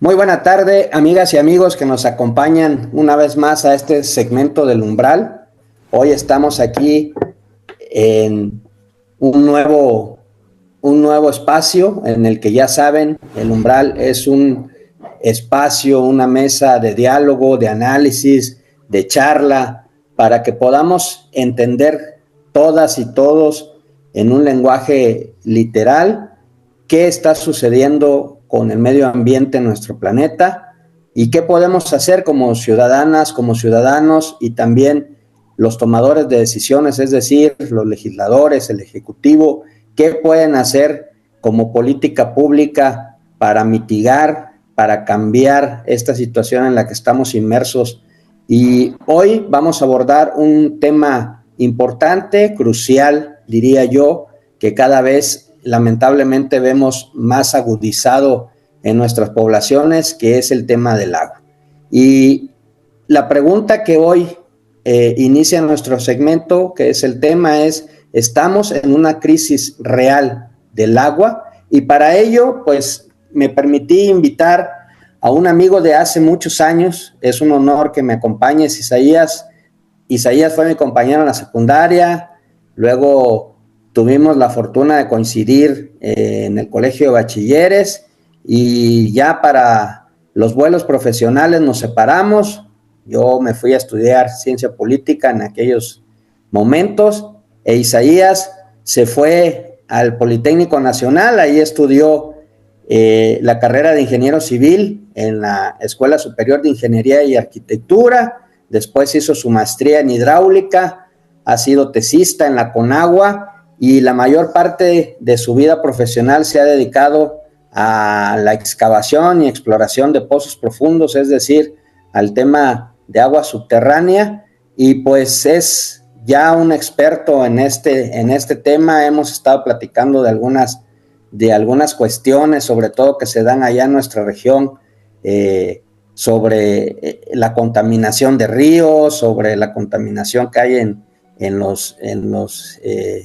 Muy buena tarde, amigas y amigos que nos acompañan una vez más a este segmento del Umbral. Hoy estamos aquí en un nuevo, un nuevo espacio en el que ya saben, el Umbral es un espacio, una mesa de diálogo, de análisis, de charla, para que podamos entender todas y todos en un lenguaje literal qué está sucediendo con el medio ambiente en nuestro planeta y qué podemos hacer como ciudadanas, como ciudadanos y también los tomadores de decisiones, es decir, los legisladores, el ejecutivo, qué pueden hacer como política pública para mitigar, para cambiar esta situación en la que estamos inmersos. Y hoy vamos a abordar un tema importante, crucial, diría yo, que cada vez lamentablemente vemos más agudizado en nuestras poblaciones, que es el tema del agua. Y la pregunta que hoy inicia nuestro segmento, que es el tema, es: ¿estamos en una crisis real del agua? Y para ello, pues me permití invitar a un amigo de hace muchos años. Es un honor que me acompañes, Isaías. Isaías fue mi compañero en la secundaria, luego tuvimos la fortuna de coincidir en el colegio de bachilleres y ya para los vuelos profesionales nos separamos. Yo me fui a estudiar ciencia política en aquellos momentos e Isaías se fue al Politécnico Nacional, ahí estudió la carrera de ingeniero civil en la Escuela Superior de Ingeniería y Arquitectura. Después hizo su maestría en hidráulica, ha sido tesista en la Conagua y la mayor parte de su vida profesional se ha dedicado a la excavación y exploración de pozos profundos, es decir, al tema de agua subterránea, y pues es ya un experto en este tema. Hemos estado platicando de algunas cuestiones, sobre todo que se dan allá en nuestra región, sobre la contaminación de ríos, sobre la contaminación que hay en los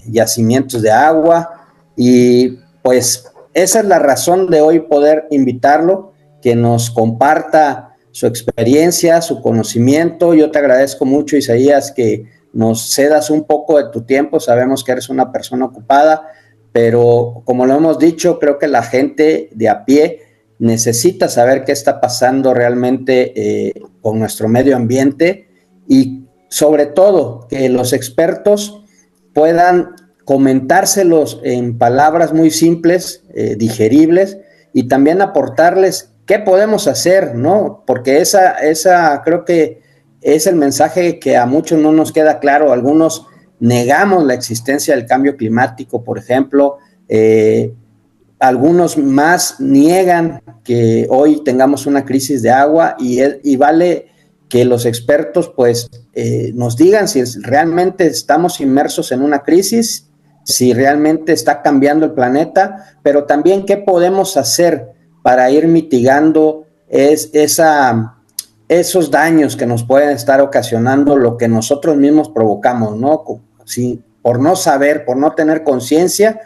yacimientos de agua, y pues esa es la razón de hoy poder invitarlo, que nos comparta su experiencia, su conocimiento. Yo te agradezco mucho, Isaías, que nos cedas un poco de tu tiempo. Sabemos que eres una persona ocupada, pero como lo hemos dicho, creo que la gente de a pie necesita saber qué está pasando realmente con nuestro medio ambiente, y sobre todo que los expertos puedan comentárselos en palabras muy simples, digeribles, y también aportarles qué podemos hacer, ¿no? Porque esa creo que es el mensaje que a muchos no nos queda claro. Algunos negamos la existencia del cambio climático, por ejemplo. Algunos más niegan que hoy tengamos una crisis de agua, y vale que los expertos pues nos digan si realmente estamos inmersos en una crisis, si realmente está cambiando el planeta, pero también qué podemos hacer para ir mitigando esos daños que nos pueden estar ocasionando lo que nosotros mismos provocamos, ¿no? Sí, por no saber, por no tener conciencia,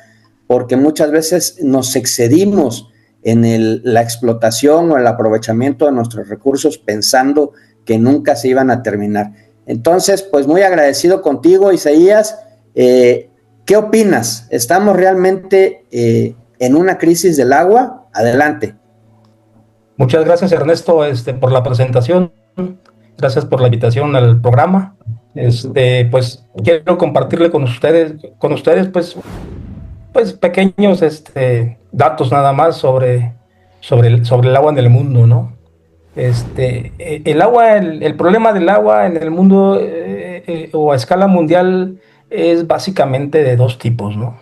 porque muchas veces nos excedimos en la explotación o el aprovechamiento de nuestros recursos pensando que nunca se iban a terminar. Entonces, pues muy agradecido contigo, Isaías. ¿Qué opinas? ¿Estamos realmente en una crisis del agua? Adelante. Muchas gracias, Ernesto, por la presentación. Gracias por la invitación al programa. Pues quiero compartirle con ustedes, pues pequeños datos nada más sobre el agua en el mundo, ¿no? El agua, el problema del agua en el mundo o a escala mundial es básicamente de dos tipos, ¿no?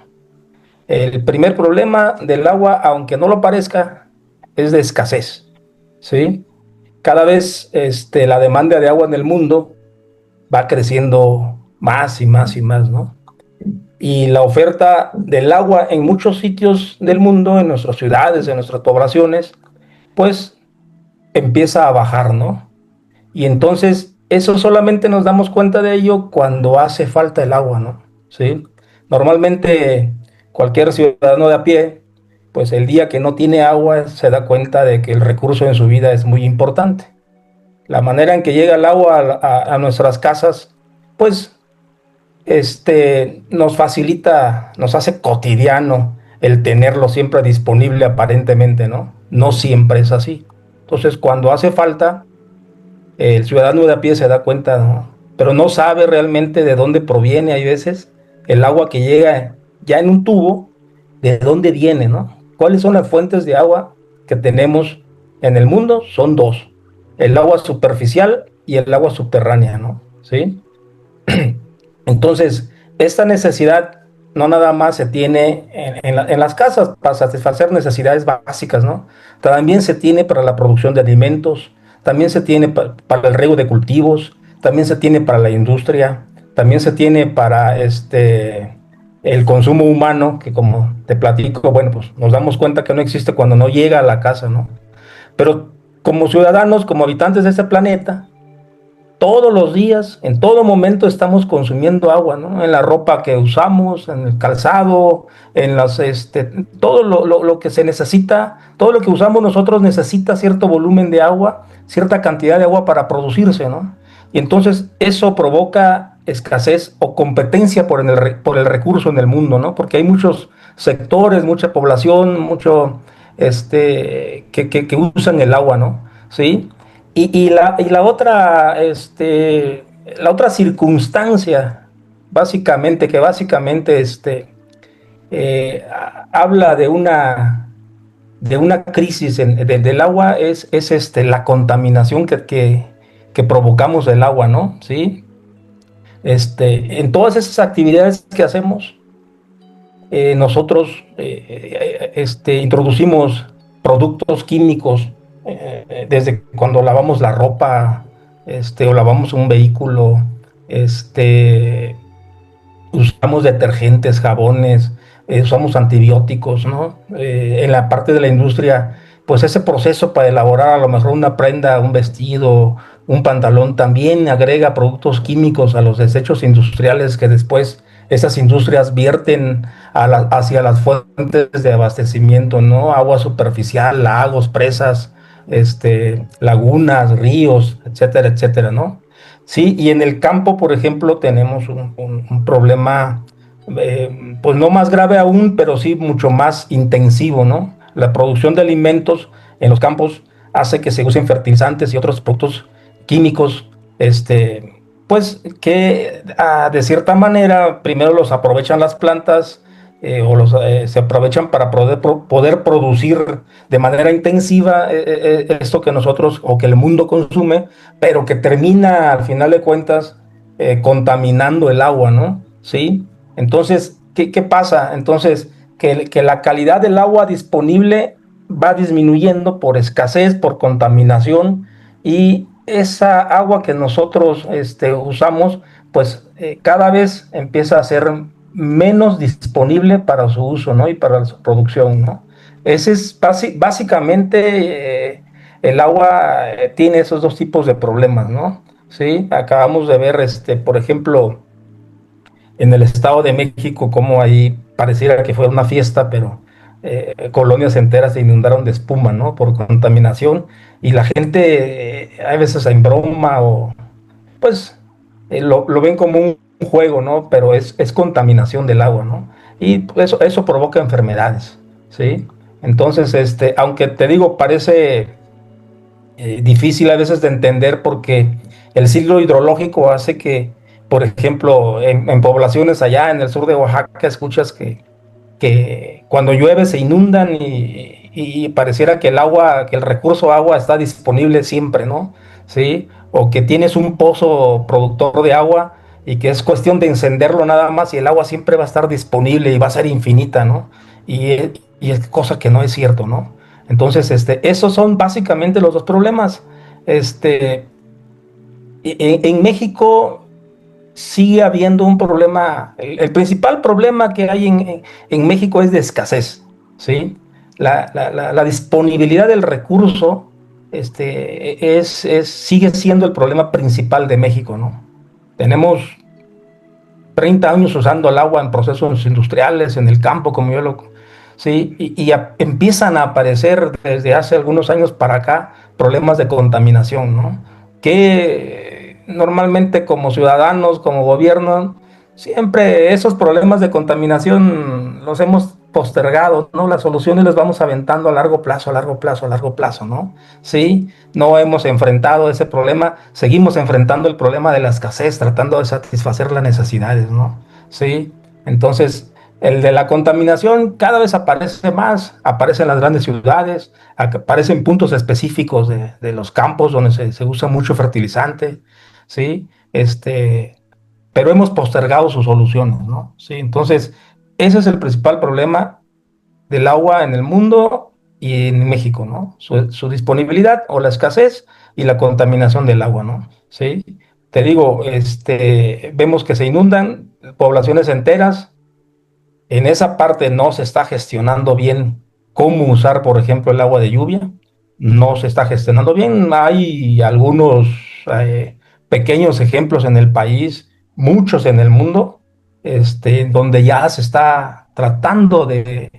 El primer problema del agua, aunque no lo parezca, es de escasez, ¿sí? Cada vez la demanda de agua en el mundo va creciendo más y más y más, ¿no? Y la oferta del agua en muchos sitios del mundo, en nuestras ciudades, en nuestras poblaciones, pues empieza a bajar, ¿no? Y entonces eso solamente nos damos cuenta de ello cuando hace falta el agua, ¿no? ¿Sí? Normalmente cualquier ciudadano de a pie pues el día que no tiene agua se da cuenta de que el recurso en su vida es muy importante. La manera en que llega el agua a nuestras casas, pues nos facilita, nos hace cotidiano el tenerlo siempre disponible aparentemente, ¿no? No siempre es así. Entonces, cuando hace falta, el ciudadano de a pie se da cuenta, ¿no? Pero no sabe realmente de dónde proviene, hay veces, el agua que llega ya en un tubo, de dónde viene, ¿no? ¿Cuáles son las fuentes de agua que tenemos en el mundo? Son dos: el agua superficial y el agua subterránea, ¿no? ¿Sí? Entonces, esta necesidad no nada más se tiene en las casas para satisfacer necesidades básicas, ¿no? También se tiene para la producción de alimentos, también se tiene para el riego de cultivos, también se tiene para la industria, también se tiene para el consumo humano, que como te platico, bueno, pues nos damos cuenta que no existe cuando no llega a la casa, ¿no? Pero como ciudadanos, como habitantes de este planeta, todos los días, en todo momento estamos consumiendo agua, ¿no? En la ropa que usamos, en el calzado, en todo lo que se necesita, todo lo que usamos nosotros necesita cierto volumen de agua, cierta cantidad de agua para producirse, ¿no? Y entonces eso provoca escasez o competencia por el recurso en el mundo, ¿no? Porque hay muchos sectores, mucha población, que usan el agua, ¿no? ¿Sí? La otra circunstancia, básicamente habla de una crisis del agua, es la contaminación que provocamos del agua, ¿no? ¿Sí? En todas esas actividades que hacemos, nosotros introducimos productos químicos desde cuando lavamos la ropa, o lavamos un vehículo, usamos detergentes, jabones, usamos antibióticos, ¿no? En la parte de la industria, pues ese proceso para elaborar a lo mejor una prenda, un vestido, un pantalón, también agrega productos químicos a los desechos industriales que después esas industrias vierten hacia las fuentes de abastecimiento, ¿no? Agua superficial, lagos, presas, lagunas, ríos, etcétera, etcétera, ¿no? Sí, y en el campo, por ejemplo, tenemos un problema, pues no más grave aún, pero sí mucho más intensivo, ¿no? La producción de alimentos en los campos hace que se usen fertilizantes y otros productos químicos, pues que de cierta manera primero los aprovechan las plantas, se aprovechan para poder producir de manera intensiva esto que nosotros o que el mundo consume, pero que termina al final de cuentas contaminando el agua, ¿no? ¿Sí? Entonces, ¿qué pasa? Entonces, que la calidad del agua disponible va disminuyendo por escasez, por contaminación, y esa agua que nosotros usamos, pues cada vez empieza a ser menos disponible para su uso, ¿no? Y para su producción, ¿no? Ese es básicamente el agua tiene esos dos tipos de problemas, ¿no? Sí, acabamos de ver, por ejemplo, en el Estado de México, como ahí pareciera que fue una fiesta, pero colonias enteras se inundaron de espuma, ¿no? Por contaminación, y la gente a veces en broma o pues lo ven como un juego, ¿no? Pero es contaminación del agua, ¿no? Y eso provoca enfermedades, ¿sí? Entonces, aunque te digo, parece difícil a veces de entender porque el ciclo hidrológico hace que, por ejemplo, en poblaciones allá en el sur de Oaxaca, escuchas que cuando llueve se inundan y pareciera que que el recurso agua está disponible siempre, ¿no? ¿Sí? O que tienes un pozo productor de agua y que es cuestión de encenderlo nada más y el agua siempre va a estar disponible y va a ser infinita, ¿no? Y es cosa que no es cierto, ¿no? Entonces, esos son básicamente los dos problemas. Este, en México sigue habiendo un problema, el principal problema que hay en México es de escasez, ¿sí? La disponibilidad del recurso sigue siendo el problema principal de México, ¿no? Tenemos 30 años usando el agua en procesos industriales, en el campo, como yo lo ¿sí? Empiezan a aparecer desde hace algunos años para acá problemas de contaminación, ¿no? Que normalmente como ciudadanos, como gobierno, siempre esos problemas de contaminación los hemos postergado, ¿no? Las soluciones las vamos aventando a largo plazo, a largo plazo, a largo plazo, ¿no? Sí, no hemos enfrentado ese problema, seguimos enfrentando el problema de la escasez, tratando de satisfacer las necesidades, ¿no? Sí, entonces el de la contaminación cada vez aparece más, aparece en las grandes ciudades, aparece en puntos específicos de los campos donde se usa mucho fertilizante, ¿sí? Pero hemos postergado sus soluciones, ¿no? Sí, entonces ese es el principal problema del agua en el mundo y en México, ¿no? Su disponibilidad o la escasez y la contaminación del agua, ¿no? Sí, te digo, vemos que se inundan poblaciones enteras. En esa parte no se está gestionando bien cómo usar, por ejemplo, el agua de lluvia. No se está gestionando bien. Hay algunos eh, pequeños ejemplos en el país, muchos en el mundo, donde ya se está tratando de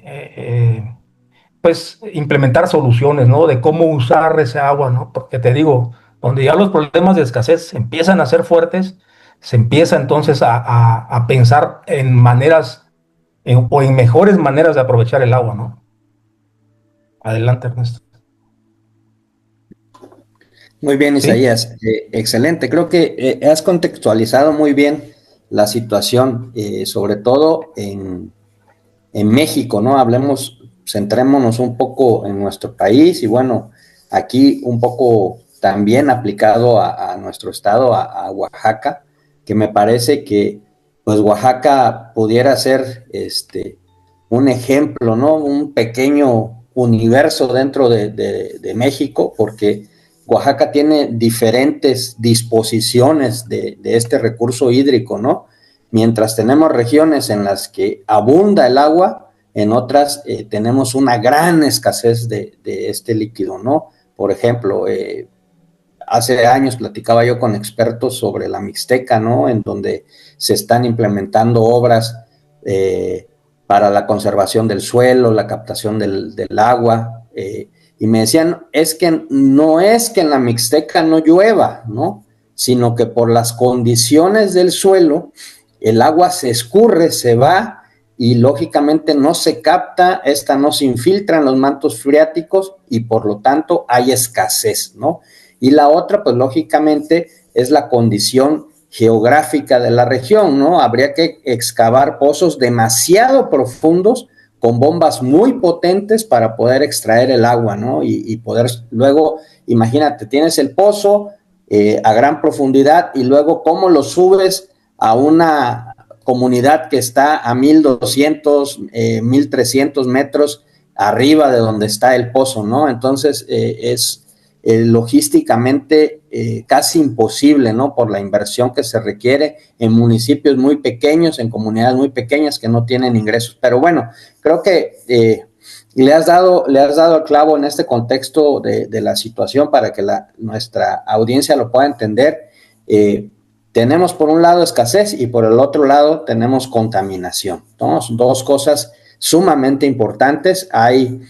pues implementar soluciones, ¿no? De cómo usar esa agua, ¿no? Porque te digo, donde ya los problemas de escasez empiezan a ser fuertes, se empieza entonces a pensar en maneras o en mejores maneras de aprovechar el agua, ¿no? Adelante, Ernesto. Muy bien, ¿Sí? Isaías. Excelente. Creo que has contextualizado muy bien la situación, sobre todo en México, ¿no? Hablemos, centrémonos un poco en nuestro país y bueno, aquí un poco también aplicado a nuestro estado, a Oaxaca, que me parece que pues Oaxaca pudiera ser un ejemplo, ¿no? Un pequeño universo dentro de México, porque Oaxaca tiene diferentes disposiciones de este recurso hídrico, ¿no? Mientras tenemos regiones en las que abunda el agua, en otras tenemos una gran escasez de este líquido, ¿no? Por ejemplo, hace años platicaba yo con expertos sobre la Mixteca, ¿no? En donde se están implementando obras para la conservación del suelo, la captación del agua, y me decían, es que no es que en la Mixteca no llueva, ¿no? Sino que por las condiciones del suelo, el agua se escurre, se va y lógicamente no se capta, esta no se infiltra en los mantos freáticos y por lo tanto hay escasez, ¿no? Y la otra, pues lógicamente, es la condición geográfica de la región, ¿no? Habría que excavar pozos demasiado profundos con bombas muy potentes para poder extraer el agua, ¿no? Y poder luego, imagínate, tienes el pozo a gran profundidad y luego cómo lo subes a una comunidad que está a 1200, 1300 metros arriba de donde está el pozo, ¿no? Entonces es logísticamente casi imposible, ¿no? Por la inversión que se requiere en municipios muy pequeños, en comunidades muy pequeñas que no tienen ingresos. Pero bueno, creo que le has dado el clavo en este contexto de la situación para que nuestra audiencia lo pueda entender. Tenemos por un lado escasez y por el otro lado tenemos contaminación, ¿no? Son dos cosas sumamente importantes. Hay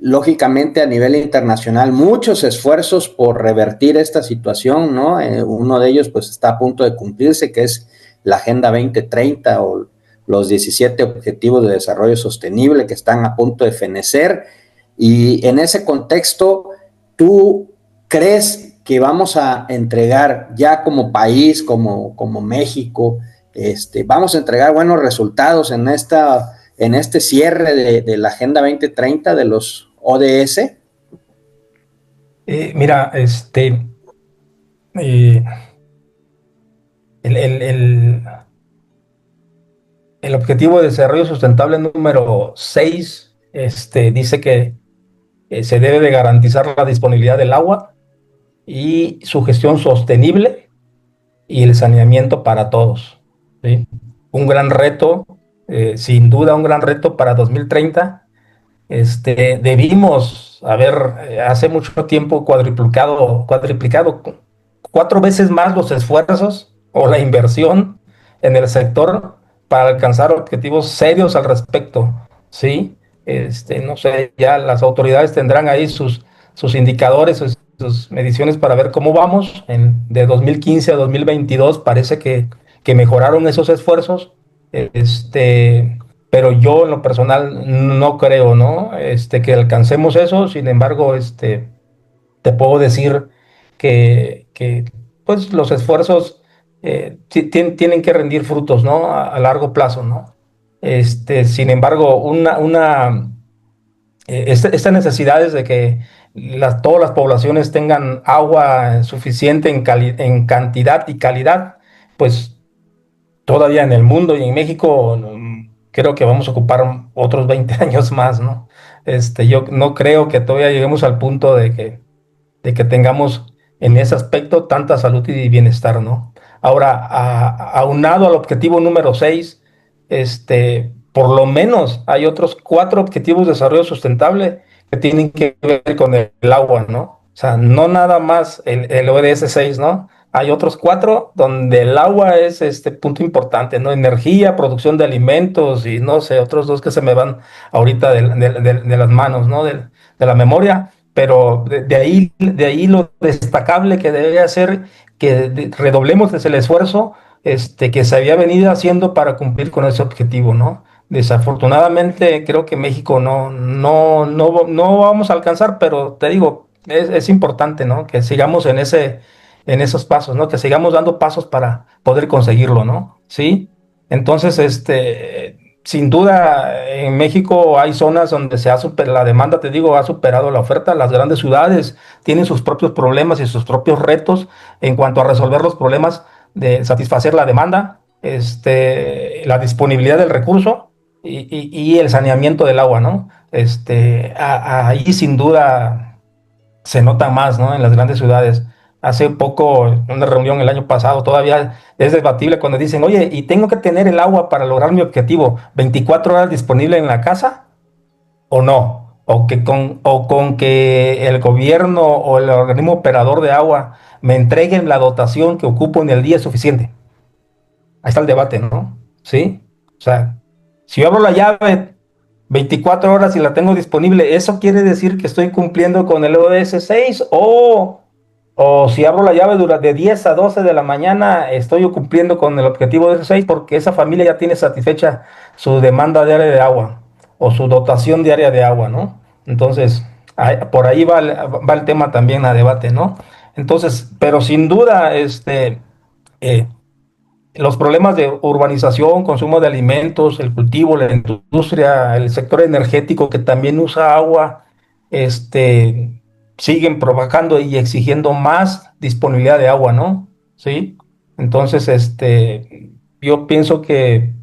lógicamente a nivel internacional muchos esfuerzos por revertir esta situación, ¿no? Uno de ellos pues está a punto de cumplirse, que es la Agenda 2030 o los 17 Objetivos de Desarrollo Sostenible que están a punto de fenecer. Y en ese contexto, ¿tú crees que vamos a entregar ya como país, como México, vamos a entregar buenos resultados en este cierre de la Agenda 2030 de los ODS? Mira, eh, el, el- el- el objetivo de desarrollo sustentable número 6 dice que se debe de garantizar la disponibilidad del agua y su gestión sostenible y el saneamiento para todos, ¿sí? Un gran reto, sin duda un gran reto para 2030. Debimos haber hace mucho tiempo cuadriplicado 4 veces más los esfuerzos o la inversión en el sector para alcanzar objetivos serios al respecto. ¿sí? No sé, ya las autoridades tendrán ahí sus indicadores, sus mediciones para ver cómo vamos. De 2015 a 2022 parece que mejoraron esos esfuerzos, pero yo en lo personal no creo, ¿no? Que alcancemos eso. Sin embargo, te puedo decir que pues los esfuerzos tienen que rendir frutos, ¿no? A largo plazo, ¿no? Sin embargo, estas necesidades de que todas las poblaciones tengan agua suficiente en cantidad y calidad, pues todavía en el mundo y en México creo que vamos a ocupar otros 20 años más, ¿no? Yo no creo que todavía lleguemos al punto de que tengamos en ese aspecto tanta salud y bienestar, ¿no? Ahora, aunado al objetivo número 6, por lo menos hay otros 4 objetivos de desarrollo sustentable que tienen que ver con el agua, ¿no? O sea, no nada más el ODS 6, ¿no? Hay otros 4 donde el agua es este punto importante, ¿no? Energía, producción de alimentos y no sé, otros 2 que se me van ahorita de las manos, ¿no? De la memoria, pero de ahí lo destacable que debe hacer que redoblemos el esfuerzo que se había venido haciendo para cumplir con ese objetivo, ¿no? Desafortunadamente creo que México no vamos a alcanzar, pero te digo, es importante, ¿no? Que sigamos en esos pasos, ¿no? Que sigamos dando pasos para poder conseguirlo, ¿no? Sí. Entonces, sin duda, en México hay zonas donde la demanda, te digo, ha superado la oferta. Las grandes ciudades tienen sus propios problemas y sus propios retos en cuanto a resolver los problemas de satisfacer la demanda, la disponibilidad del recurso y el saneamiento del agua, ¿no? Ahí sin duda se nota más, ¿no? En las grandes ciudades. Hace poco, en una reunión el año pasado, todavía es debatible cuando dicen, oye, ¿y tengo que tener el agua para lograr mi objetivo 24 horas disponible en la casa o no? O con que el gobierno o el organismo operador de agua me entreguen la dotación que ocupo en el día es suficiente. Ahí está el debate, ¿no? ¿Sí? O sea, si yo abro la llave 24 horas y la tengo disponible, ¿eso quiere decir que estoy cumpliendo con el ODS 6? O si abro la llave de 10 a 12 de la mañana, estoy cumpliendo con el objetivo de 6 porque esa familia ya tiene satisfecha su demanda diaria de agua o su dotación diaria de agua, ¿no? Entonces, por ahí va el tema también a debate, ¿no? Entonces, pero sin duda, eh, los problemas de urbanización, consumo de alimentos, el cultivo, la industria, el sector energético que también usa agua, este, siguen provocando y exigiendo más disponibilidad de agua, ¿no? Sí. Entonces, yo pienso que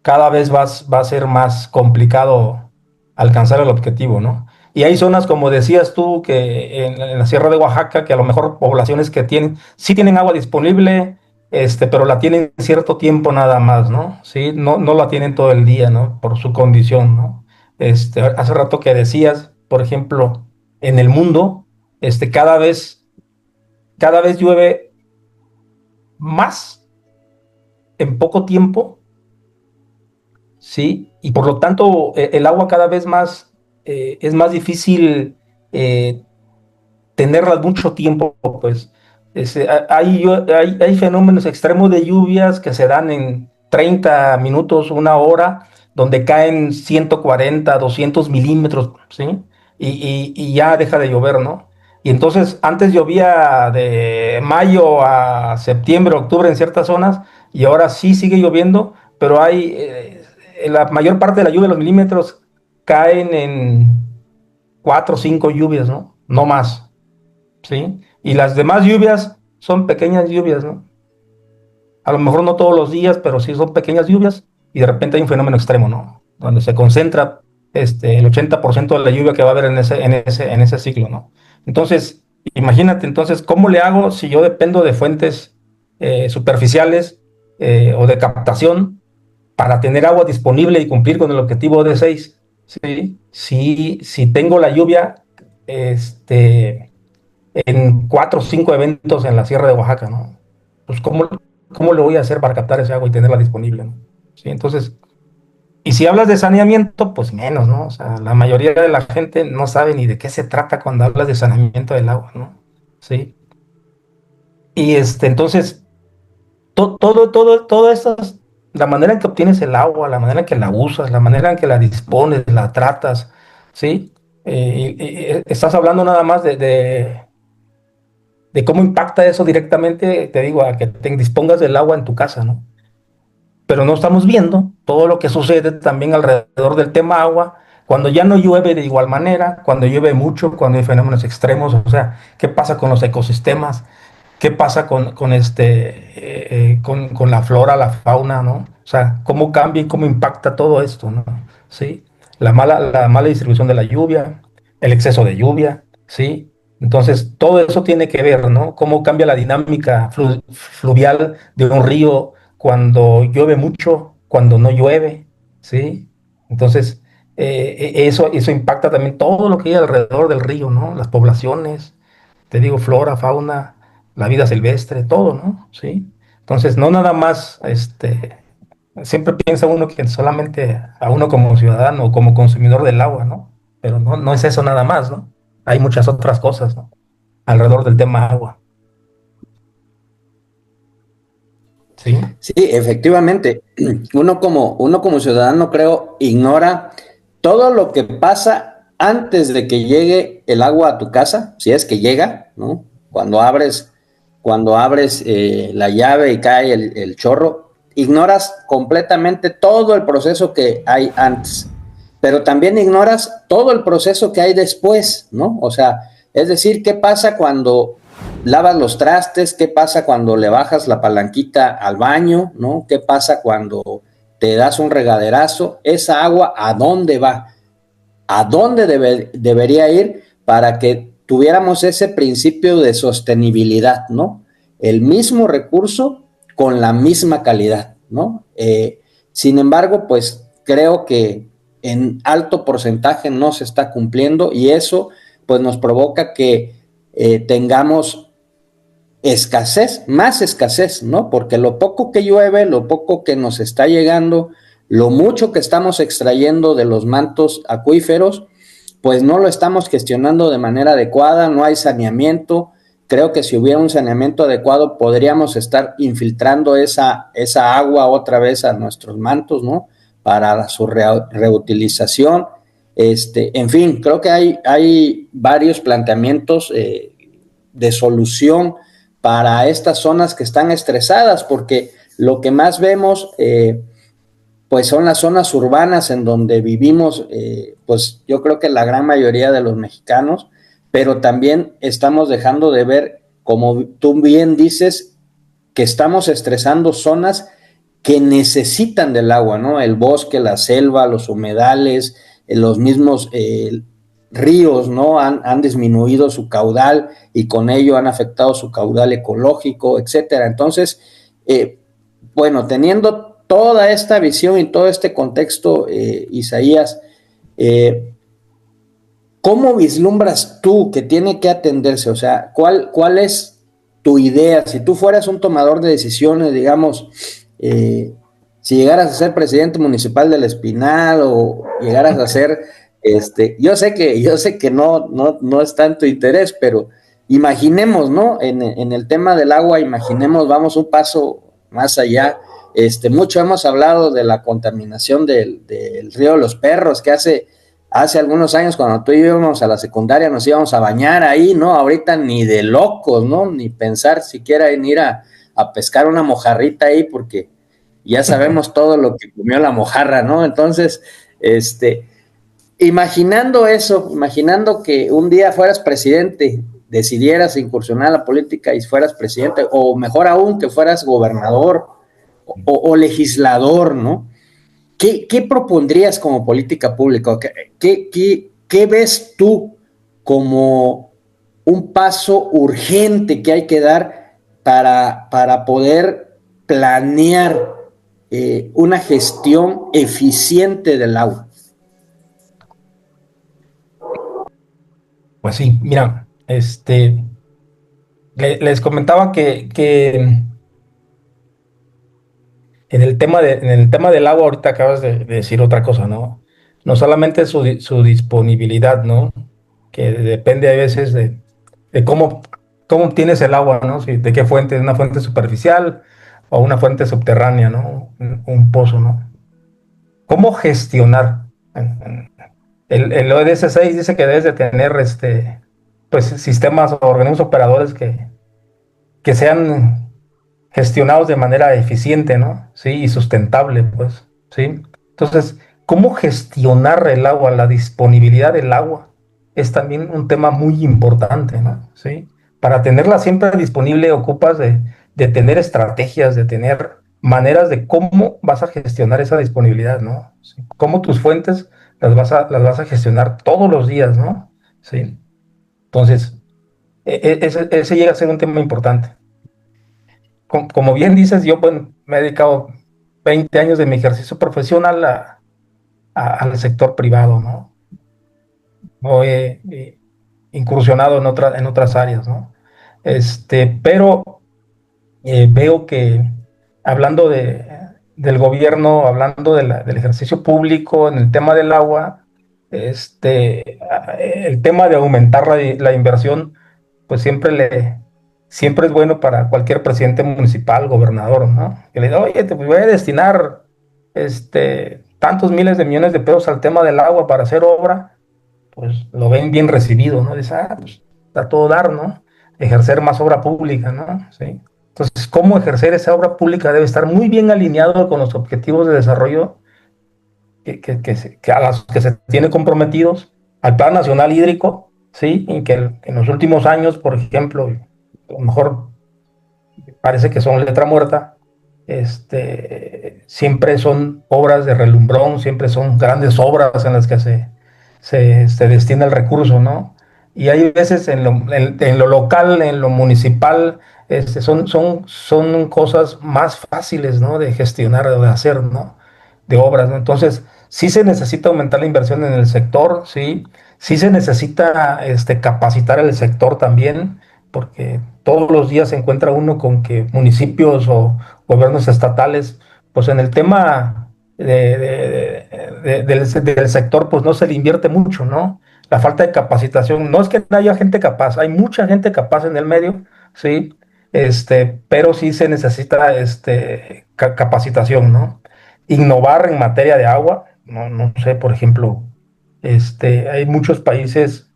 cada vez va a ser más complicado alcanzar el objetivo, ¿no? Y hay zonas, como decías tú, que en la Sierra de Oaxaca, que a lo mejor poblaciones que sí tienen agua disponible, pero la tienen cierto tiempo nada más, ¿no? Sí, no la tienen todo el día, ¿no? Por su condición, ¿no? Hace rato que decías, por ejemplo, en el mundo, cada vez llueve más en poco tiempo. Sí, y por lo tanto el agua cada vez más es más difícil eh, tenerla mucho tiempo, pues hay fenómenos extremos de lluvias que se dan en 30 minutos, una hora, donde caen 140, 200 milímetros, ¿sí? Y ya deja de llover, ¿no? Y entonces antes llovía de mayo a septiembre, octubre en ciertas zonas, y ahora sí sigue lloviendo, pero la mayor parte de la lluvia de los milímetros caen en 4 o 5 lluvias, ¿no? No más. ¿Sí? Y las demás lluvias son pequeñas lluvias, ¿no? A lo mejor no todos los días, pero sí son pequeñas lluvias y de repente hay un fenómeno extremo, ¿no? Donde se concentra el 80% de la lluvia que va a haber en ese ciclo, ¿no? Entonces, imagínate entonces, ¿cómo le hago si yo dependo de fuentes superficiales o de captación para tener agua disponible y cumplir con el objetivo de 6? ¿Sí? Si tengo la lluvia, en 4 o 5 eventos en la Sierra de Oaxaca, ¿no? Pues, ¿cómo lo voy a hacer para captar ese agua y tenerla disponible, ¿no? Sí, entonces, Y si hablas de saneamiento, pues menos, ¿no? O sea, la mayoría de la gente no sabe ni de qué se trata cuando hablas de saneamiento del agua, ¿no? Sí. Y entonces, todo esto, la manera en que obtienes el agua, la manera en que la usas, la manera en que la dispones, la tratas, ¿sí? Estás hablando nada más de cómo impacta eso directamente, te digo, a que te dispongas del agua en tu casa, ¿no? Pero no estamos viendo todo lo que sucede también alrededor del tema agua, cuando ya no llueve de igual manera, cuando llueve mucho, cuando hay fenómenos extremos, o sea, ¿qué pasa con los ecosistemas? ¿Qué pasa con la flora, la fauna, ¿no? O sea, cómo cambia y cómo impacta todo esto, ¿no? ¿Sí? La mala distribución de la lluvia, el exceso de lluvia, ¿sí? Entonces, todo eso tiene que ver, ¿no? Cómo cambia la dinámica fluvial de un río cuando llueve mucho, cuando no llueve, ¿sí? Entonces, eso impacta también todo lo que hay alrededor del río, ¿no? Las poblaciones, te digo, flora, fauna, la vida silvestre, todo, ¿no? Sí. Entonces, no nada más, siempre piensa uno que solamente a uno como ciudadano o como consumidor del agua, ¿no? Pero no es eso nada más, ¿no? Hay muchas otras cosas, ¿no? Alrededor del tema agua, ¿sí? Sí, efectivamente, uno como ciudadano, creo, ignora todo lo que pasa antes de que llegue el agua a tu casa, si es que llega, ¿no? Cuando abres la llave y cae el chorro, ignoras completamente todo el proceso que hay antes, pero también ignoras todo el proceso que hay después, ¿no? O sea, es decir, ¿qué pasa cuando lavas los trastes? ¿Qué pasa cuando le bajas la palanquita al baño? ¿No? ¿Qué pasa cuando te das un regaderazo? Esa agua, ¿a dónde va? ¿A dónde debería ir para que tuviéramos ese principio de sostenibilidad, ¿no? El mismo recurso con la misma calidad, ¿no? Sin embargo, pues creo que en alto porcentaje no se está cumpliendo, y eso pues nos provoca que tengamos escasez, más escasez, ¿no? Porque lo poco que llueve, lo poco que nos está llegando, lo mucho que estamos extrayendo de los mantos acuíferos, pues no lo estamos gestionando de manera adecuada, no hay saneamiento. Creo que si hubiera un saneamiento adecuado podríamos estar infiltrando esa agua otra vez a nuestros mantos, ¿no? Para su reutilización. En fin, creo que hay varios planteamientos de solución para estas zonas que están estresadas, porque lo que más vemos pues son las zonas urbanas en donde vivimos, pues yo creo que la gran mayoría de los mexicanos, pero también estamos dejando de ver, como tú bien dices, que estamos estresando zonas que necesitan del agua, ¿no? El bosque, la selva, los humedales, los mismos ríos, ¿no? Han disminuido su caudal y con ello han afectado su caudal ecológico, etcétera. Entonces, bueno, teniendo toda esta visión y todo este contexto, Isaías, eh, ¿cómo vislumbras tú que tiene que atenderse? O sea, ¿cuál es tu idea? Si tú fueras un tomador de decisiones, digamos, si llegaras a ser presidente municipal del Espinal o llegaras a ser, yo sé que no está en tu interés, pero imaginemos, ¿no? En el tema del agua, imaginemos, vamos un paso más allá. Mucho hemos hablado de la contaminación del río de los Perros, que hace algunos años, cuando tú y yo íbamos a la secundaria, nos íbamos a bañar ahí, ¿no? Ahorita ni de locos, ¿no? Ni pensar siquiera en ir a pescar una mojarrita ahí, porque ya sabemos todo lo que comió la mojarra, ¿no? Entonces, imaginando eso, imaginando que un día fueras presidente, decidieras incursionar a la política y fueras presidente, o mejor aún, que fueras gobernador o legislador, ¿no? ¿Qué propondrías como política pública? ¿Qué ves tú como un paso urgente que hay que dar para poder planear una gestión eficiente del agua? Pues sí, mira, les comentaba que en el tema del agua, ahorita acabas de decir otra cosa, ¿no? No solamente su disponibilidad, ¿no? Que depende a veces de cómo obtienes el agua, ¿no? De qué fuente, de una fuente superficial o una fuente subterránea, ¿no? Un pozo, ¿no? ¿Cómo gestionar? El ODS 6 dice que debes de tener pues, sistemas o organismos operadores que sean gestionados de manera eficiente, ¿no? Sí, y sustentable, pues, ¿sí? Entonces, ¿cómo gestionar el agua, la disponibilidad del agua? Es también un tema muy importante, ¿no? Sí. Para tenerla siempre disponible ocupas de tener estrategias, de tener maneras de cómo vas a gestionar esa disponibilidad, ¿no? Sí. Cómo tus fuentes las vas a gestionar todos los días, ¿no? Sí. Entonces, ese llega a ser un tema importante. Como bien dices, yo bueno, me he dedicado 20 años de mi ejercicio profesional al sector privado, ¿no? No he incursionado en otras áreas, ¿no? Pero veo que hablando del gobierno, hablando del ejercicio público en el tema del agua, el tema de aumentar la inversión, pues siempre es bueno para cualquier presidente municipal, gobernador, ¿no? Que le diga, oye, te voy a destinar tantos miles de millones de pesos al tema del agua para hacer obra, pues lo ven bien recibido, ¿no? Dice, pues está todo dar, ¿no? Ejercer más obra pública, ¿no? Sí. Entonces, ¿cómo ejercer esa obra pública? Debe estar muy bien alineado con los objetivos de desarrollo a los que se tiene comprometidos, al Plan Nacional Hídrico, ¿sí? Y que en los últimos años, por ejemplo, a lo mejor parece que son letra muerta, siempre son obras de relumbrón, siempre son grandes obras en las que se destina el recurso, ¿no? Y hay veces en lo local, en lo municipal, son cosas más fáciles, ¿no? De gestionar, de hacer, ¿no? De obras, ¿no? Entonces, sí se necesita aumentar la inversión en el sector, sí, sí se necesita capacitar el sector también, porque todos los días se encuentra uno con que municipios o gobiernos estatales, pues en el tema del sector, pues no se le invierte mucho, ¿no? La falta de capacitación, no es que no haya gente capaz, hay mucha gente capaz en el medio, sí, pero sí se necesita capacitación, ¿no? Innovar en materia de agua, no sé, por ejemplo, hay muchos países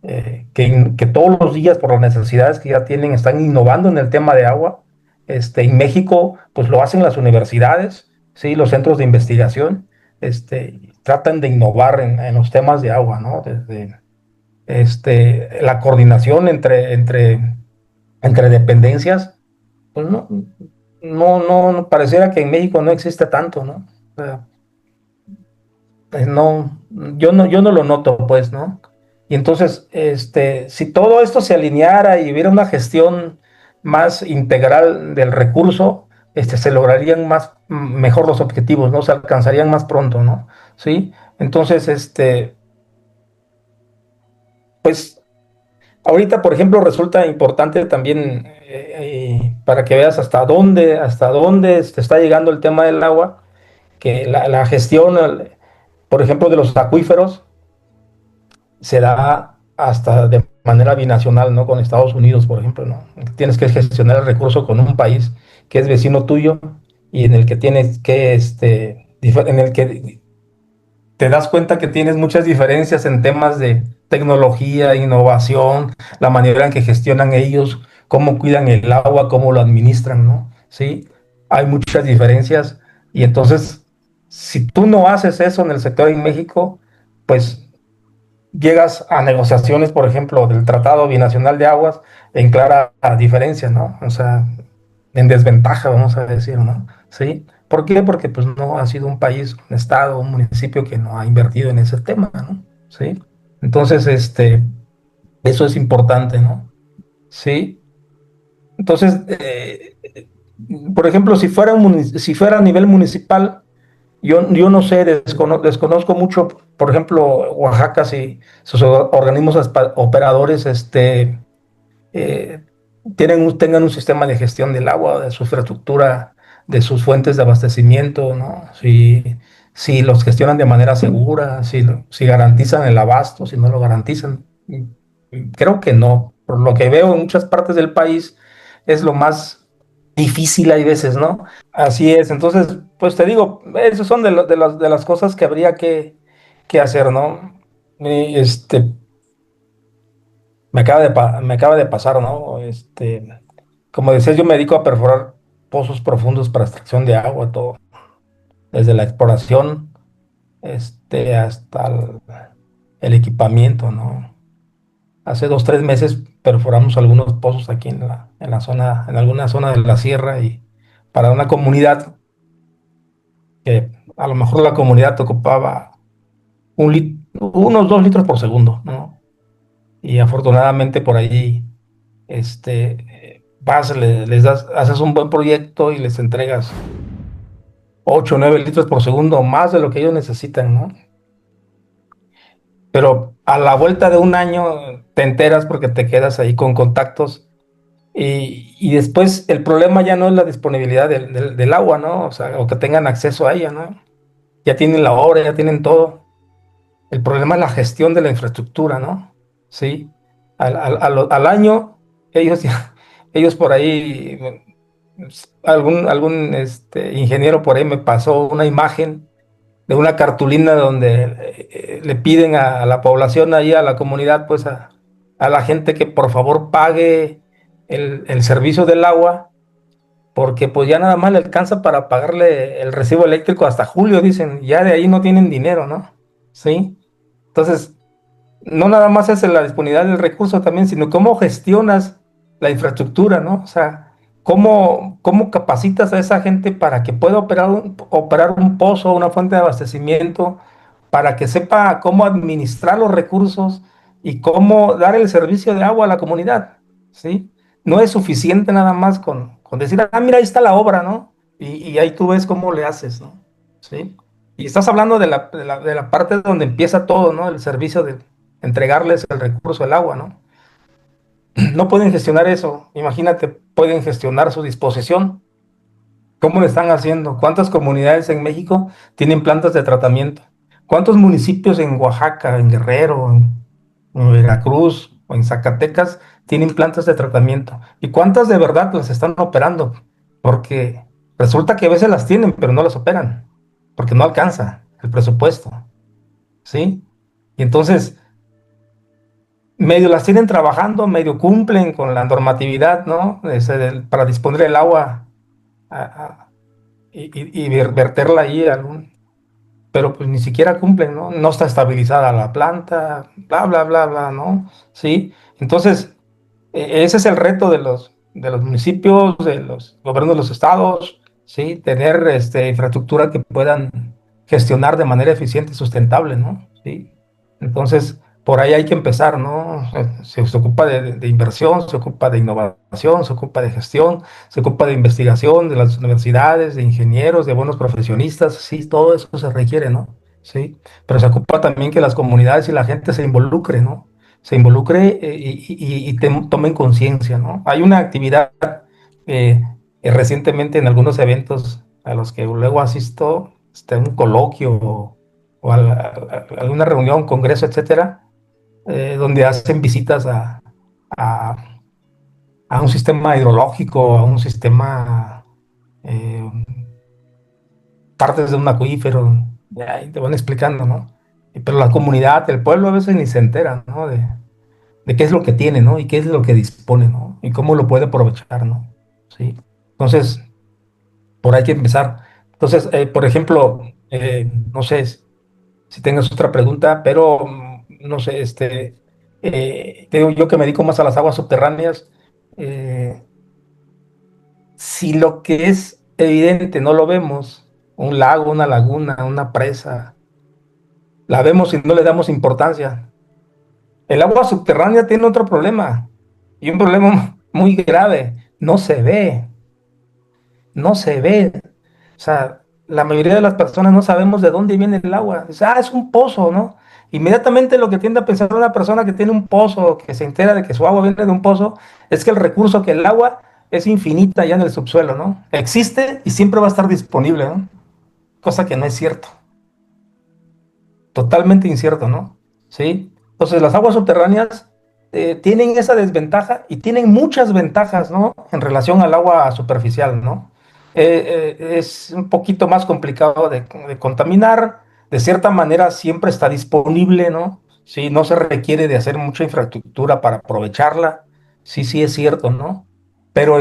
que todos los días, por las necesidades que ya tienen, están innovando en el tema de agua. En México, pues lo hacen las universidades, ¿sí? Los centros de investigación, tratan de innovar en los temas de agua, ¿no? Desde la coordinación entre dependencias, pues no, pareciera que en México no existe tanto, ¿no? O sea, no, yo no lo noto, pues, ¿no? Y entonces, si todo esto se alineara y hubiera una gestión más integral del recurso, se lograrían mejor los objetivos, ¿no? Se alcanzarían más pronto, ¿no? Sí. Entonces, pues, ahorita, por ejemplo, resulta importante también para que veas hasta dónde está llegando el tema del agua, que la gestión, por ejemplo, de los acuíferos se da hasta de manera binacional, ¿no? Con Estados Unidos, por ejemplo, ¿no? Tienes que gestionar el recurso con un país que es vecino tuyo y en el que tienes que, en el que te das cuenta que tienes muchas diferencias en temas de tecnología, innovación, la manera en que gestionan ellos, cómo cuidan el agua, cómo lo administran, ¿no? Sí, hay muchas diferencias y entonces, si tú no haces eso en el sector en México, pues llegas a negociaciones, por ejemplo, del Tratado Binacional de Aguas en clara diferencia, ¿no? O sea, en desventaja, vamos a decir, ¿no? ¿Sí? ¿Por qué? Porque pues no ha sido un país, un estado, un municipio que no ha invertido en ese tema, ¿no? ¿Sí? Entonces, eso es importante, ¿no? Sí. Entonces, por ejemplo, si fuera a nivel municipal, yo no sé, desconozco mucho, por ejemplo, Oaxaca, si sus organismos operadores eh, tengan un sistema de gestión del agua, de su infraestructura de sus fuentes de abastecimiento, ¿no? Si los gestionan de manera segura, si garantizan el abasto, si no lo garantizan. Creo que no. Por lo que veo en muchas partes del país es lo más difícil hay veces, ¿no? Así es. Entonces, pues te digo, esas son de las cosas que habría que hacer, ¿no? Y, me acaba de pasar, ¿no? Como decías, yo me dedico a perforar pozos profundos para extracción de agua, todo, desde la exploración, hasta el equipamiento, ¿no? Hace 2, 3 meses perforamos algunos pozos aquí en la zona, en alguna zona de la sierra y para una comunidad que a lo mejor la comunidad te ocupaba unos 2 litros por segundo, ¿no? Y afortunadamente por ahí, vas, les das, haces un buen proyecto y les entregas 8 o 9 litros por segundo, más de lo que ellos necesitan, ¿no? Pero a la vuelta de un año te enteras porque te quedas ahí con contactos y después el problema ya no es la disponibilidad del agua, ¿no? O sea, o que tengan acceso a ella, ¿no? Ya tienen la obra, ya tienen todo. El problema es la gestión de la infraestructura, ¿no? Sí. Al año, ellos, ellos por ahí, algún ingeniero por ahí me pasó una imagen de una cartulina donde le piden a la población ahí, a la comunidad, pues a la gente que por favor pague el servicio del agua, porque pues ya nada más le alcanza para pagarle el recibo eléctrico hasta julio, dicen, ya de ahí no tienen dinero, ¿no? Sí. Entonces, no nada más es la disponibilidad del recurso también, sino cómo gestionas la infraestructura, ¿no? O sea, cómo capacitas a esa gente para que pueda operar un pozo, una fuente de abastecimiento, para que sepa cómo administrar los recursos y cómo dar el servicio de agua a la comunidad, ¿sí? No es suficiente nada más con decir, ah, mira, ahí está la obra, ¿no? Y ahí tú ves cómo le haces, ¿no? ¿Sí? Y estás hablando de la parte donde empieza todo, ¿no? El servicio de entregarles el recurso, el agua, ¿no? No pueden gestionar eso. Imagínate, pueden gestionar su disposición. ¿Cómo lo están haciendo? ¿Cuántas comunidades en México tienen plantas de tratamiento? ¿Cuántos municipios en Oaxaca, en Guerrero, en Veracruz o en Zacatecas tienen plantas de tratamiento? ¿Y cuántas de verdad las están operando? Porque resulta que a veces las tienen, pero no las operan, porque no alcanza el presupuesto, ¿sí? Y entonces, medio las tienen trabajando, medio cumplen con la normatividad, ¿no? Para disponer el agua a- a- y verterla ahí pero pues ni siquiera cumplen, ¿no? No está estabilizada la planta, bla, bla, bla, bla, ¿no? Sí. Entonces, ese es el reto de los municipios, de los gobiernos de los estados, ¿sí? Tener infraestructura que puedan gestionar de manera eficiente y sustentable, ¿no? Sí. Entonces, por ahí hay que empezar, ¿no? Se ocupa de inversión, se ocupa de innovación, se ocupa de gestión, se ocupa de investigación de las universidades, de ingenieros, de buenos profesionistas, sí, todo eso se requiere, ¿no? Sí. Pero se ocupa también que las comunidades y la gente se involucre, ¿no? Se involucre y tomen conciencia, ¿no? Hay una actividad eh, recientemente en algunos eventos a los que luego asisto, un coloquio o alguna reunión, congreso, etcétera, donde hacen visitas a, a un sistema hidrológico, a un sistema, eh, partes de un acuífero, y ahí te van explicando, ¿no? Pero la comunidad, el pueblo a veces ni se entera, ¿no? De qué es lo que tiene, ¿no? Y qué es lo que dispone, ¿no? Y cómo lo puede aprovechar, ¿no? Sí. Entonces, por ahí hay que empezar. Entonces, por ejemplo, no sé si tengas otra pregunta, pero no sé, te digo yo que me dedico más a las aguas subterráneas. eh, si lo que es evidente no lo vemos, un lago, una laguna, una presa, la vemos y no le damos importancia. El agua subterránea tiene otro problema y un problema muy grave. No se ve, no se ve. O sea, la mayoría de las personas no sabemos de dónde viene el agua. Dice, ah, es un pozo, ¿no? Inmediatamente lo que tiende a pensar una persona que tiene un pozo, que se entera de que su agua viene de un pozo, es que el recurso, que el agua es infinita ya en el subsuelo, ¿no? Existe y siempre va a estar disponible, ¿no? Cosa que no es cierto. Totalmente incierto, ¿no? ¿Sí? Entonces las aguas subterráneas tienen esa desventaja y tienen muchas ventajas, ¿no? En relación al agua superficial, ¿no? Es un poquito más complicado de contaminar, de cierta manera siempre está disponible, ¿no? Sí, no se requiere de hacer mucha infraestructura para aprovecharla, sí, sí es cierto, ¿no? Pero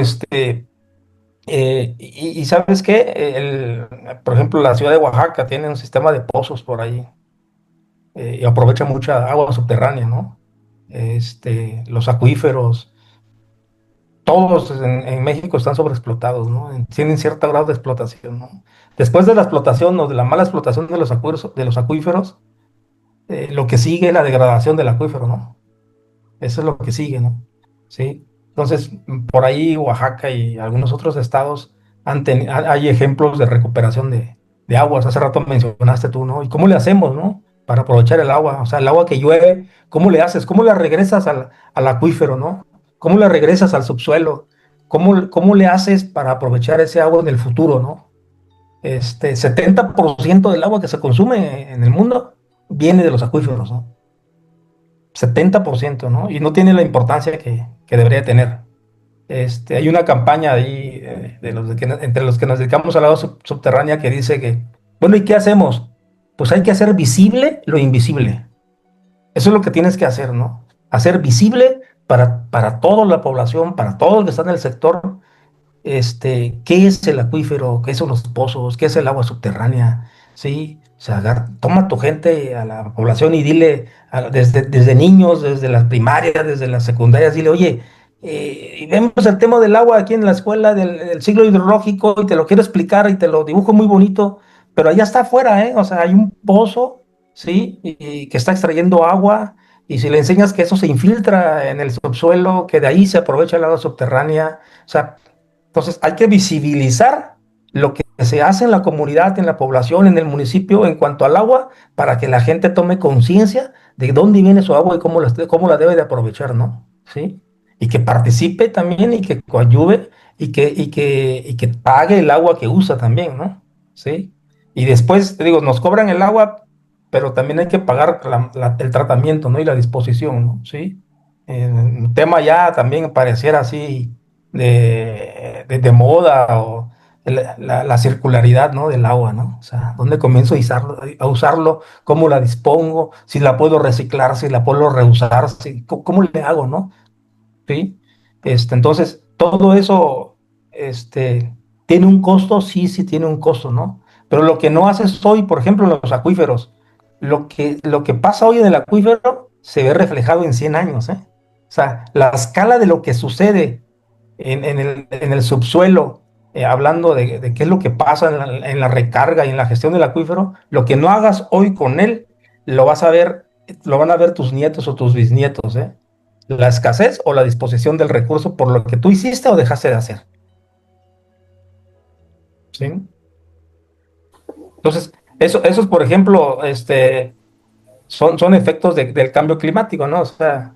y ¿sabes qué? Por ejemplo, la ciudad de Oaxaca tiene un sistema de pozos por ahí y aprovecha mucha agua subterránea, ¿no? Los acuíferos, todos en México están sobreexplotados, ¿no? Tienen cierto grado de explotación, ¿no? Después de la explotación o de la mala explotación de los acuíferos, lo que sigue es la degradación del acuífero, ¿no? Eso es lo que sigue, ¿no? Sí. Entonces, por ahí Oaxaca y algunos otros estados hay ejemplos de recuperación de aguas. Hace rato mencionaste tú, ¿no? ¿Y cómo le hacemos, no? Para aprovechar el agua. O sea, el agua que llueve, ¿cómo le haces? ¿Cómo la regresas al acuífero, no? ¿Cómo la regresas al subsuelo? ¿Cómo le haces para aprovechar ese agua en el futuro, no? 70% del agua que se consume en el mundo viene de los acuíferos, ¿no? 70%, ¿no? Y no tiene la importancia que debería tener. Hay una campaña ahí entre los que nos dedicamos al agua subterránea que dice que, bueno, ¿y qué hacemos? Pues hay que hacer visible lo invisible. Eso es lo que tienes que hacer, ¿no? Hacer visible para toda la población, para todo el que está en el sector, qué es el acuífero, qué son los pozos, qué es el agua subterránea, ¿sí? O sea, toma tu gente a la población y dile, desde niños, desde las primarias, desde las secundarias, dile, oye, y vemos el tema del agua aquí en la escuela del ciclo hidrológico y te lo quiero explicar y te lo dibujo muy bonito, pero allá está afuera, ¿eh? O sea, hay un pozo, ¿sí? Y que está extrayendo agua. Y si le enseñas que eso se infiltra en el subsuelo, que de ahí se aprovecha el agua subterránea, o sea, entonces hay que visibilizar lo que se hace en la comunidad, en la población, en el municipio en cuanto al agua, para que la gente tome conciencia de dónde viene su agua y cómo la debe de aprovechar, ¿no? ¿Sí? Y que participe también y que coadyuve y que pague el agua que usa también, ¿no? ¿Sí? Y después, te digo, nos cobran el agua, pero también hay que pagar el tratamiento, ¿no? Y la disposición, ¿no? ¿Sí? El tema ya también pareciera así de moda o la circularidad, ¿no? Del agua, ¿no? O sea, ¿dónde comienzo a usarlo? ¿Cómo la dispongo? Si la puedo reciclar, si la puedo reusar, ¿cómo le hago, no? ¿Sí? Entonces, todo eso, ¿tiene un costo? Sí, sí tiene un costo, ¿no? Pero lo que no haces hoy, por ejemplo, en los acuíferos, lo que pasa hoy en el acuífero se ve reflejado en 100 años, ¿eh? O sea, la escala de lo que sucede en el subsuelo, hablando de qué es lo que pasa en la recarga y en la gestión del acuífero, lo que no hagas hoy con él, lo vas a ver, lo van a ver tus nietos o tus bisnietos, ¿eh? La escasez o la disposición del recurso por lo que tú hiciste o dejaste de hacer, ¿sí? Entonces, esos, por ejemplo, son efectos del cambio climático, ¿no? O sea,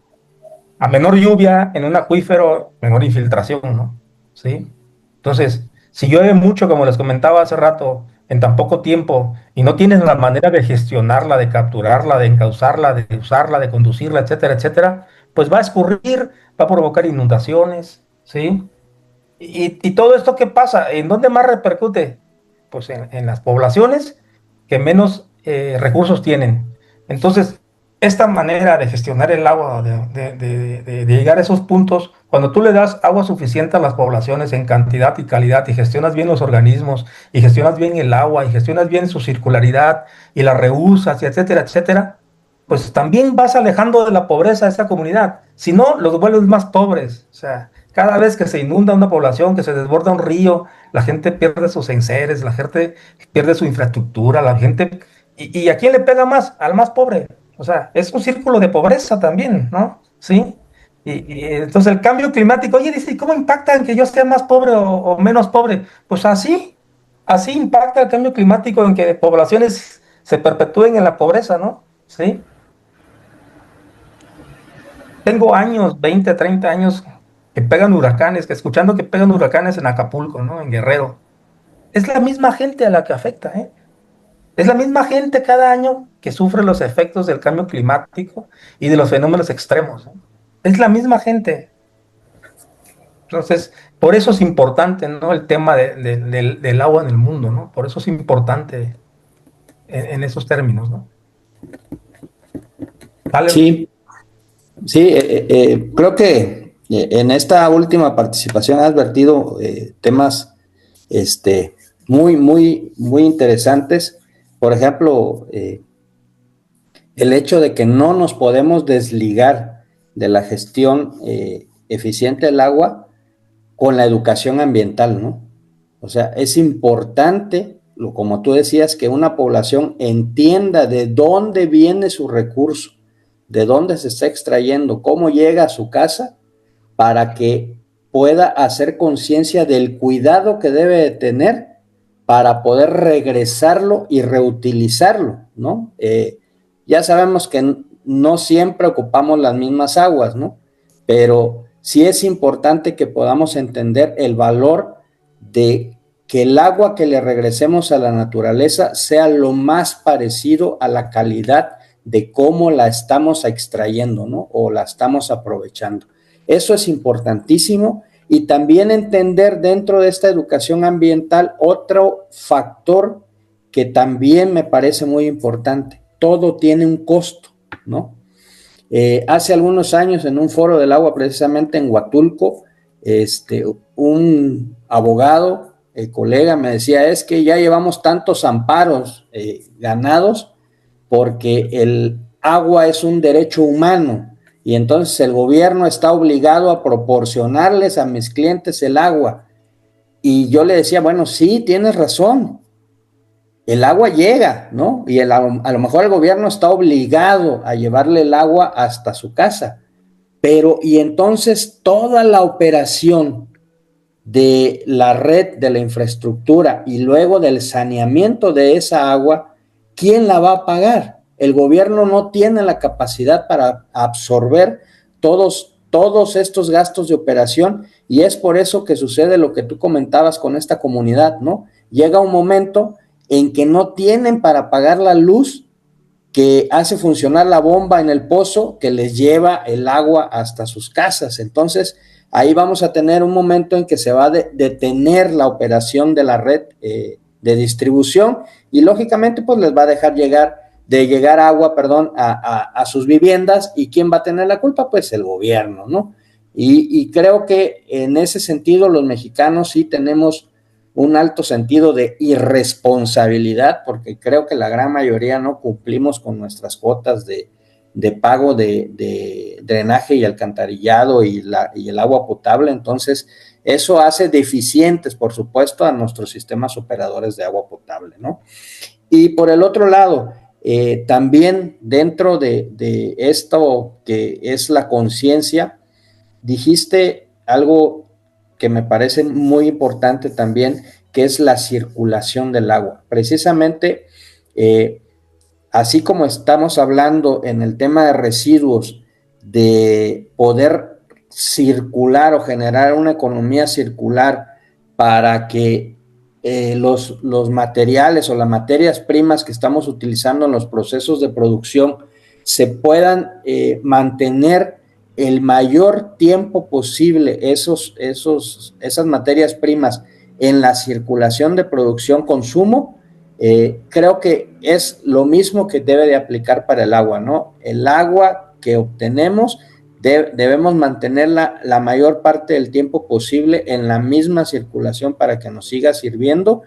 a menor lluvia en un acuífero, menor infiltración, ¿no? ¿Sí? Entonces, si llueve mucho, como les comentaba hace rato, en tan poco tiempo, y no tienes la manera de gestionarla, de capturarla, de encauzarla, de usarla, de conducirla, etcétera, etcétera, pues va a escurrir, va a provocar inundaciones, ¿sí? Y todo esto, ¿qué pasa? ¿En dónde más repercute? Pues en las poblaciones que menos recursos tienen. Entonces, esta manera de gestionar el agua, de llegar a esos puntos, cuando tú le das agua suficiente a las poblaciones en cantidad y calidad y gestionas bien los organismos y gestionas bien el agua y gestionas bien su circularidad y la reusas y etcétera, etcétera, pues también vas alejando de la pobreza a esa comunidad. Si no, los vuelves más pobres. O sea, cada vez que se inunda una población, que se desborda un río, la gente pierde sus enseres, la gente pierde su infraestructura, la gente... ¿Y a quién le pega más? Al más pobre. O sea, es un círculo de pobreza también, ¿no? Sí. Y entonces el cambio climático, oye, dice, ¿y cómo impacta en que yo sea más pobre o menos pobre? Pues así impacta el cambio climático en que poblaciones se perpetúen en la pobreza, ¿no? Sí. Tengo años, 20, 30 años, que pegan huracanes, que escuchando que pegan huracanes en Acapulco, ¿no? En Guerrero. Es la misma gente a la que afecta, ¿eh? Es la misma gente cada año que sufre los efectos del cambio climático y de los fenómenos extremos, ¿no? Es la misma gente. Entonces, por eso es importante, ¿no? El tema del agua en el mundo, ¿no? Por eso es importante en esos términos, ¿no? Vale. Sí, sí, creo que en esta última participación has vertido temas este, muy interesantes. Por ejemplo, el hecho de que no nos podemos desligar de la gestión eficiente del agua con la educación ambiental, ¿no? O sea, es importante, como tú decías, que una población entienda de dónde viene su recurso, de dónde se está extrayendo, cómo llega a su casa, para que pueda hacer conciencia del cuidado que debe de tener para poder regresarlo y reutilizarlo, ¿no? Ya sabemos que no siempre ocupamos las mismas aguas, ¿no? Pero sí es importante que podamos entender el valor de que el agua que le regresemos a la naturaleza sea lo más parecido a la calidad de cómo la estamos extrayendo, ¿no? O la estamos aprovechando. Eso es importantísimo. Y también entender dentro de esta educación ambiental otro factor que también me parece muy importante. Todo tiene un costo, ¿no? Hace algunos años en un foro del agua, precisamente en Huatulco, un abogado, el colega, me decía, es que ya llevamos tantos amparos ganados porque el agua es un derecho humano y entonces el gobierno está obligado a proporcionarles a mis clientes el agua. Y yo le decía, bueno, sí, tienes razón, el agua llega, ¿no? Y a lo mejor el gobierno está obligado a llevarle el agua hasta su casa, pero y entonces toda la operación de la red, de la infraestructura y luego del saneamiento de esa agua, ¿quién la va a pagar? El gobierno no tiene la capacidad para absorber todos estos gastos de operación y es por eso que sucede lo que tú comentabas con esta comunidad, ¿no? Llega un momento en que no tienen para pagar la luz que hace funcionar la bomba en el pozo que les lleva el agua hasta sus casas. Entonces, ahí vamos a tener un momento en que se va a detener la operación de la red de distribución y lógicamente pues les va a dejar llegar agua, perdón, a sus viviendas y ¿quién va a tener la culpa? Pues el gobierno, ¿no? Y creo que en ese sentido los mexicanos sí tenemos un alto sentido de irresponsabilidad, porque creo que la gran mayoría no cumplimos con nuestras cuotas de pago de drenaje y alcantarillado y el agua potable. Entonces, eso hace deficientes, por supuesto, a nuestros sistemas operadores de agua potable, ¿no? Y por el otro lado, también dentro de esto que es la conciencia, dijiste algo que me parece muy importante también, que es la circulación del agua. Precisamente, así como estamos hablando en el tema de residuos, de poder circular o generar una economía circular para que los materiales o las materias primas que estamos utilizando en los procesos de producción se puedan mantener el mayor tiempo posible esas materias primas en la circulación de producción, consumo, creo que es lo mismo que debe de aplicar para el agua, ¿no? El agua que obtenemos debemos mantenerla la mayor parte del tiempo posible en la misma circulación para que nos siga sirviendo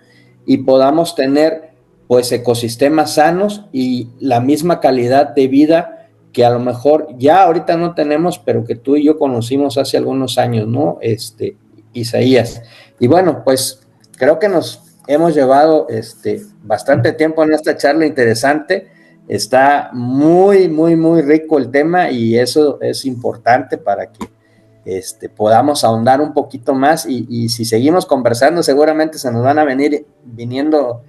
y podamos tener pues ecosistemas sanos y la misma calidad de vida que a lo mejor ya ahorita no tenemos, pero que tú y yo conocimos hace algunos años, ¿no? Isaías. Y bueno, pues creo que nos hemos llevado bastante tiempo en esta charla interesante. Está muy rico el tema y eso es importante para que podamos ahondar un poquito más y si seguimos conversando seguramente se nos van a viniendo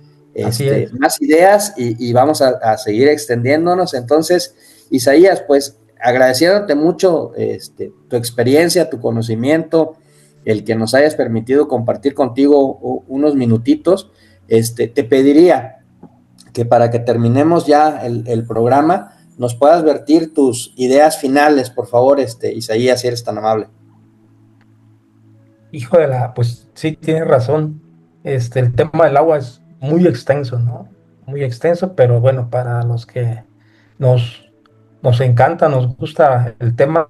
más ideas y vamos a seguir extendiéndonos. Entonces, Isaías, pues agradeciéndote mucho tu experiencia, tu conocimiento, el que nos hayas permitido compartir contigo unos minutitos. Te pediría que para que terminemos ya el programa, nos puedas vertir tus ideas finales, por favor, Isaías, si eres tan amable. Hijo de la, pues sí, tienes razón. El tema del agua es muy extenso, ¿no? Muy extenso, pero bueno, para los que nos, nos encanta, nos gusta el tema,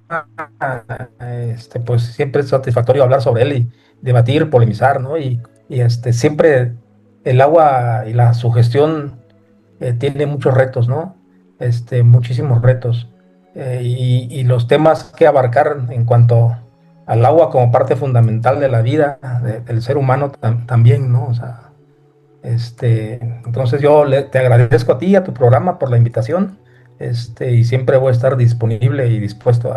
pues siempre es satisfactorio hablar sobre él y debatir, polemizar, ¿no? Y siempre el agua y la sugestión tiene muchos retos, ¿no? Muchísimos retos. Y los temas que abarcar en cuanto al agua como parte fundamental de la vida del ser humano también, ¿no? O sea, entonces yo te agradezco a ti y a tu programa por la invitación, y siempre voy a estar disponible y dispuesto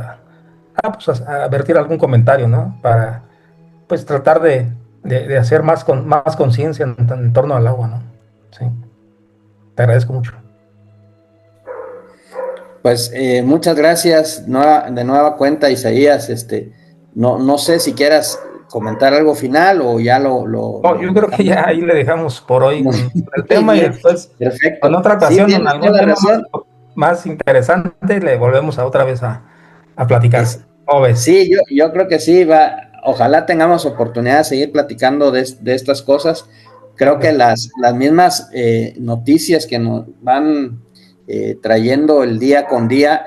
pues a vertir algún comentario, ¿no? Para, pues, tratar de hacer más conciencia en torno al agua, ¿no? Sí, te agradezco mucho. Pues muchas gracias de nueva cuenta, Isaías. No sé si quieras comentar algo final o ya Yo creo que ya ahí le dejamos por hoy con el Muy tema y bien, después, perfecto. con otra Sí, ocasión, en tienes algún toda la tema razón. más interesante, le volvemos a otra vez a platicar. Es, ¿Cómo ves? sí, yo creo que sí, ojalá tengamos oportunidad de seguir platicando de estas cosas. Creo que las mismas noticias que nos van trayendo el día con día,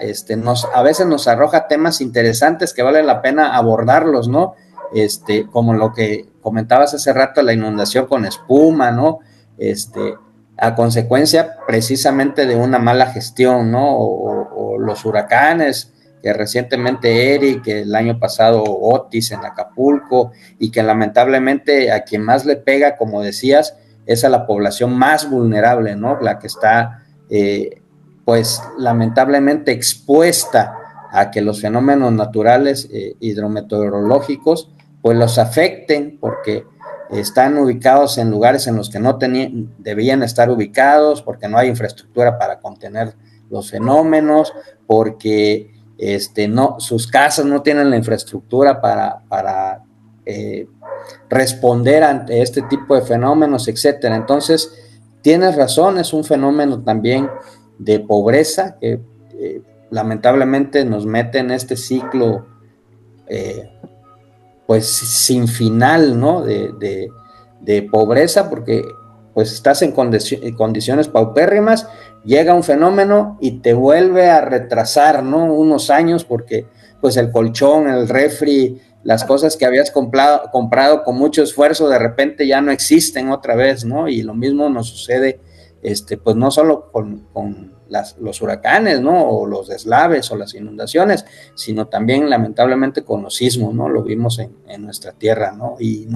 a veces nos arroja temas interesantes que vale la pena abordarlos, ¿no? Como lo que comentabas hace rato, la inundación con espuma, ¿no? A consecuencia precisamente de una mala gestión, ¿no? O los huracanes, que recientemente Eric, que el año pasado Otis en Acapulco, y que lamentablemente a quien más le pega, como decías, es a la población más vulnerable, ¿no? La que está, pues, lamentablemente expuesta a que los fenómenos naturales hidrometeorológicos, pues los afecten, porque están ubicados en lugares en los que no debían estar ubicados, porque no hay infraestructura para contener los fenómenos, porque sus casas no tienen la infraestructura para responder ante este tipo de fenómenos, etcétera. Entonces, tienes razón, es un fenómeno también de pobreza que lamentablemente nos mete en este ciclo pues sin final, ¿no? De pobreza, porque pues estás en condiciones paupérrimas, llega un fenómeno y te vuelve a retrasar, ¿no? Unos años, porque pues el colchón, el refri, las cosas que habías comprado con mucho esfuerzo, de repente ya no existen otra vez, ¿no? Y lo mismo nos sucede, pues no solo con los huracanes, ¿no? O los deslaves o las inundaciones, sino también lamentablemente con los sismos, ¿no? Lo vimos en nuestra tierra, ¿no? Y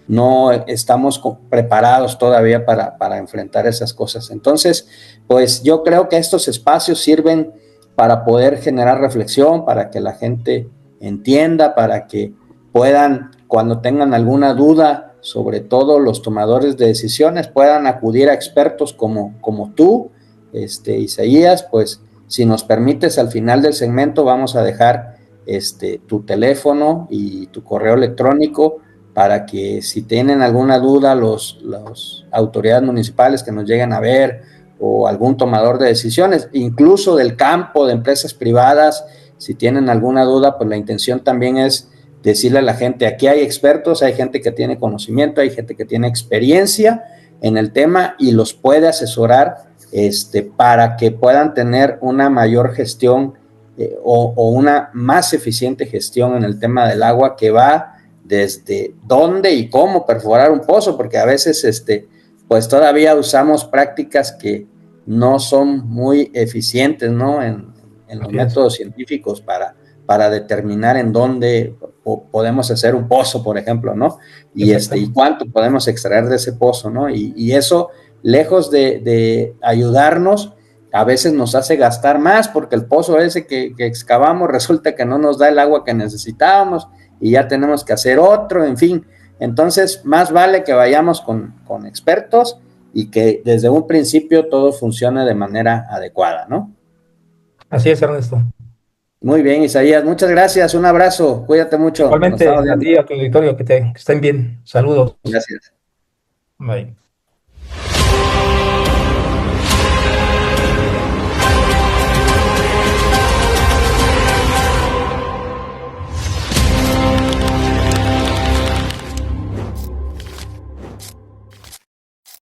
no estamos preparados todavía para enfrentar esas cosas. Entonces, pues yo creo que estos espacios sirven para poder generar reflexión, para que la gente entienda, para que puedan, cuando tengan alguna duda, sobre todo los tomadores de decisiones, puedan acudir a expertos como tú, Isaías. Pues si nos permites, al final del segmento vamos a dejar tu teléfono y tu correo electrónico para que si tienen alguna duda las autoridades municipales que nos lleguen a ver, o algún tomador de decisiones, incluso del campo, de empresas privadas, si tienen alguna duda, pues la intención también es decirle a la gente, aquí hay expertos, hay gente que tiene conocimiento, hay gente que tiene experiencia en el tema y los puede asesorar para que puedan tener una mayor gestión o una más eficiente gestión en el tema del agua, que va desde dónde y cómo perforar un pozo, porque a veces pues todavía usamos prácticas que no son muy eficientes, ¿no? En los métodos científicos para determinar en dónde podemos hacer un pozo, por ejemplo, ¿no? Y cuánto podemos extraer de ese pozo, ¿no? Y eso, lejos de ayudarnos, a veces nos hace gastar más, porque el pozo ese que excavamos resulta que no nos da el agua que necesitábamos y ya tenemos que hacer otro, en fin. Entonces, más vale que vayamos con expertos y que desde un principio todo funcione de manera adecuada, ¿no? Así es, Ernesto. Muy bien, Isaías, muchas gracias, un abrazo, cuídate mucho. Nos Igualmente estamos a viendo. ti, a tu auditorio, que estén bien. Saludos. Gracias. Bye.